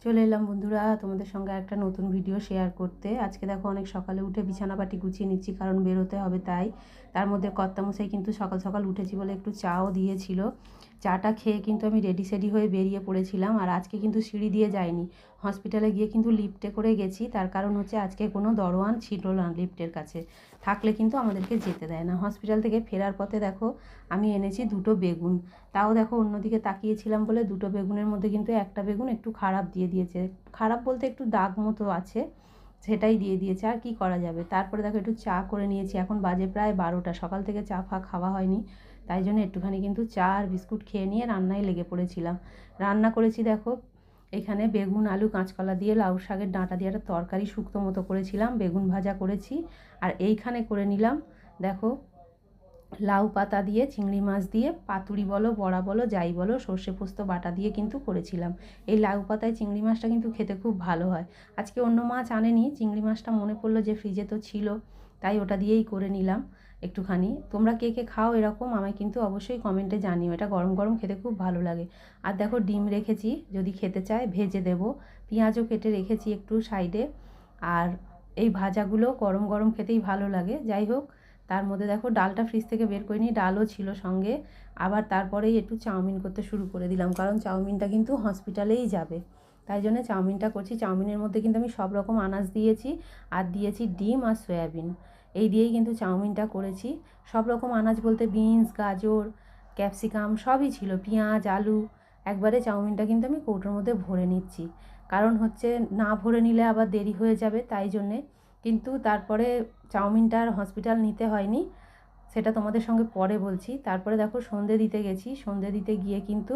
চলে এলাম বন্ধুরা তোমাদের সঙ্গে একটা নতুন ভিডিও শেয়ার করতে। আজকে দেখো অনেক সকালে উঠে বিছানাপাটি গুছিয়ে নিচ্ছি, কারণ বেরোতে হবে তাই। তার মধ্যে কর্তামশাই কিন্তু সকাল সকাল উঠেছি বলে একটু চাও দিয়েছিল। চাটা খেয়ে কিন্তু আমি রেডি সেডি হয়ে বেরিয়ে পড়েছিলাম। আর আজকে কিন্তু সিঁড়ি দিয়ে যাইনি, হসপিটালে গিয়ে কিন্তু লিফটে করে গেছি। তার কারণ হচ্ছে আজকে কোনো দরোয়ান ছিল না লিফটের কাছে, থাকলে কিন্তু আমাদেরকে যেতে দেয় না। হসপিটাল থেকে ফেরার পথে দেখো আমি এনেছি দুটো বেগুন। তাও দেখো অন্যদিকে তাকিয়েছিলাম বলে দুটো বেগুনের মধ্যে কিন্তু একটা বেগুন একটু খারাপ দিয়ে দিয়েছে। খারাপ বলতে একটু দাগ মতো আছে, সেটাই দিয়ে দিয়েছে। আর কি করা যাবে। তারপরে দেখো একটু চা করে নিয়েছি। এখন বাজে প্রায় 12টা, সকাল থেকে চা ফা খাওয়া হয়নি, তাই জন্য একটুখানি কিন্তু চা আর বিস্কুট খেয়ে নিয়ে রান্নায় লেগে পড়েছিলাম। রান্না করেছি দেখো এখানে বেগুন আলু কাঁচকলা দিয়ে লাউ শাকের ডাঁটা দিয়ে একটা তরকারি শুক্তো মতো করেছিলাম, বেগুন ভাজা করেছি। আর এইখানে করে নিলাম দেখো লাউ পাতা দিয়ে চিংড়ি মাছ দিয়ে পাতুরি বলো বড়া বলো যাই বলো সর্ষে পোস্ত বাটা দিয়ে কিন্তু করেছিলাম। এই লাউ পাতায় চিংড়ি মাছটা কিন্তু খেতে খুব ভালো হয়। আজকে অন্য মাছ আনেনি, চিংড়ি মাছটা মনে পড়লো যে ফ্রিজে তো ছিল, তাই ওটা দিয়েই করে নিলাম একটুখানি। তোমরা কে কে খাও এরকম আমায় কিন্তু অবশ্যই কমেন্টে জানিও, এটা গরম গরম খেতে খুব ভালো লাগে। আর দেখো ডিম রেখেছি, যদি খেতে চায় ভেজে দেব। পেঁয়াজও কেটে রেখেছি একটু সাইডে। আর এই ভাজাগুলো গরম গরম খেতেই ভালো লাগে। যাই হোক, তার মধ্যে দেখো ডালটা ফ্রিজ থেকে বের করে নিই, ডালও ছিল সঙ্গে। আবার তারপরেই একটু চাউমিন করতে শুরু করে দিলাম, কারণ চাউমিনটা কিন্তু হসপিটালেই যাবে, তাই জন্য চাউমিনটা করছি। চাউমিনের মধ্যে কিন্তু আমি সব রকম আনাজ দিয়েছি, আর দিয়েছি ডিম আর সয়াবিন, এই দিয়েই কিন্তু চাউমিনটা করেছি। সব রকম আনাজ বলতে বিনস গাজর ক্যাপসিকাম সবই ছিল, পেঁয়াজ আলু। একবারে চাউমিনটা কিন্তু আমি কৌটোর মধ্যে ভরে নিচ্ছি, কারণ হচ্ছে না ভরে নিলে আবার দেরি হয়ে যাবে, তাই জন্যে। কিন্তু তারপরে চাউমিনটা আর হসপিটাল নিতে হয়নি, সেটা তোমাদের সঙ্গে পরে বলছি। তারপরে দেখো সন্ধে দিতে গেছি, সন্ধে দিতে গিয়ে কিন্তু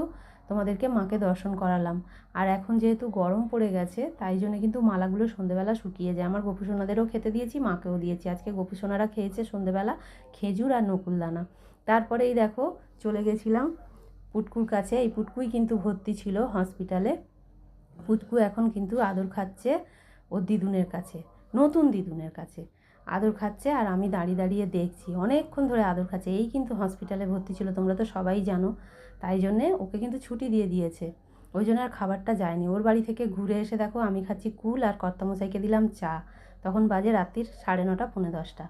তোমাদেরকে মাকে দর্শন করালাম। আর এখন যেহেতু গরম পড়ে গেছে, তাই জন্য কিন্তু মালাগুলো সন্ধেবেলা শুকিয়ে যায়। আমার গোপুসোনাদেরও খেতে দিয়েছি, মাকেও দিয়েছি। আজকে গোপুসোনারা খেয়েছে সন্ধেবেলা খেজুর আর নকুলদানা। তারপরে এই দেখো চলে গেছিলাম পুটকুর কাছে। এই পুটকুই কিন্তু ভর্তি ছিল হসপিটালে। পুটকু এখন কিন্তু আদর খাচ্ছে ওর দিদুনের কাছে, নতুন দিদুনের কাছে আদর খাচ্ছে। আর আমি দাঁড়িয়ে দাঁড়িয়ে দেখছি, অনেকক্ষণ ধরে আদর খাচ্ছে। এই কিন্তু হসপিটালে ভর্তি ছিল, তোমরা তো সবাই জানো। তাই জন্যে ওকে কিন্তু ছুটি দিয়ে দিয়েছে, ওই জন্য আর খাবারটা যায়নি। ওর বাড়ি থেকে ঘুরে এসে দেখো আমি খাচ্ছি কুল, আর কর্তামশাইকে দিলাম চা। তখন বাজে রাত্রির 9:30 10:30।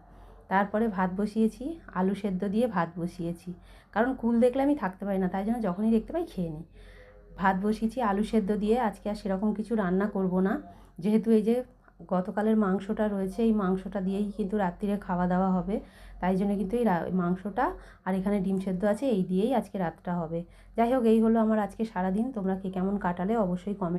তারপরে ভাত বসিয়েছি, আলু সেদ্ধ দিয়ে ভাত বসিয়েছি, কারণ কুল দেখলে আমি থাকতে পারি না, তাই জন্য যখনই দেখতে পাই খেয়ে নিই। ভাত বসিয়েছি আলু সেদ্ধ দিয়ে। আজকে আর সেরকম কিছু রান্না করব না, যেহেতু এই যে গতকালের মাংসটা রয়েছে, এই মাংসটা দিয়েই কিন্তু রাত্রিরে খাওয়া দাওয়া হবে। তাই জন্য কিন্তু এই মাংসটা আর এখানে ডিম সেদ্ধ আছে, এই দিয়েই আজকে রাতটা হবে। যাই হোক, এই হলো আমার আজকে সারাদিন। তোমরা কে কেমন কাটালে অবশ্যই কমেন্ট